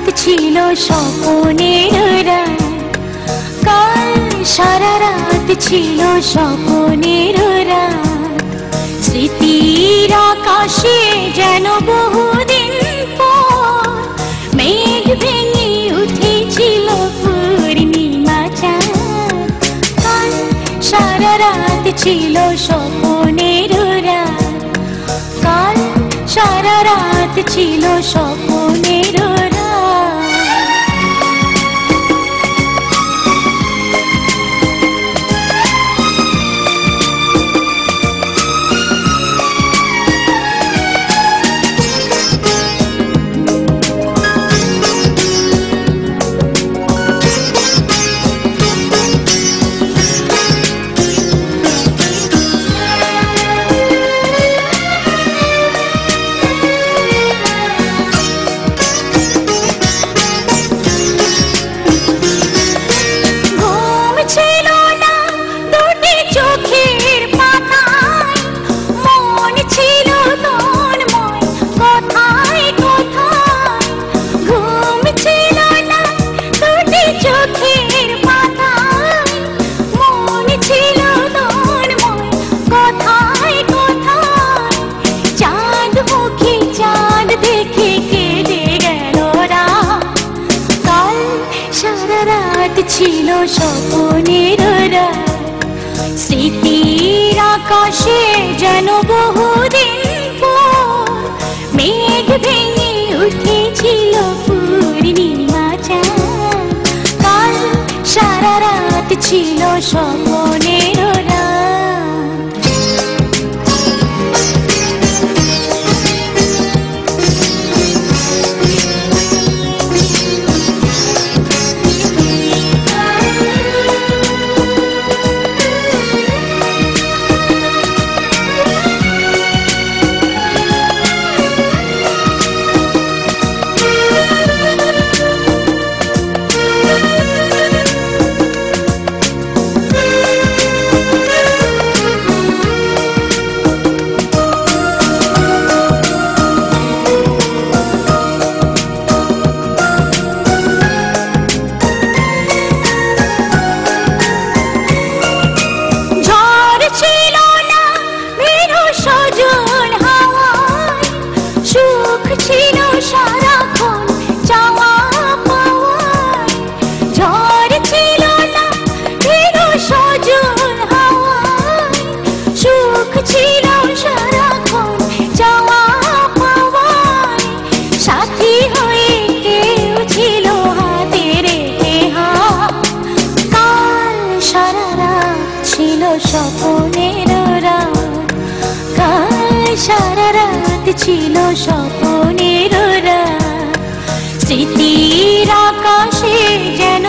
রাত ছিল স্বপ্নের রাত, কাল সারা রাত ছিল স্বপ্নের রাত। স্মৃতির আকাশে যেন বহুদিন পর মেঘ ভেঙে উঠেছিল পূর্ণিমা চাঁদ। কাল সারা রাত ছিল স্বপ্নের রাত, কাল সারা রাত ছিল স্বপ্নের রাত। ছিল স্বপ্নের রাত, স্মৃতির আকাশে যেন বহুদিন পর মেঘ ভেঙে উঠেছিল পূর্ণিমা চাঁদ। কাল সারা রাত ছিল স্বপ্নের রাত। স্বপ্নের রাত, কাল সারা রাত ছিল স্বপ্নের রাত। স্মৃতির আকাশে যেন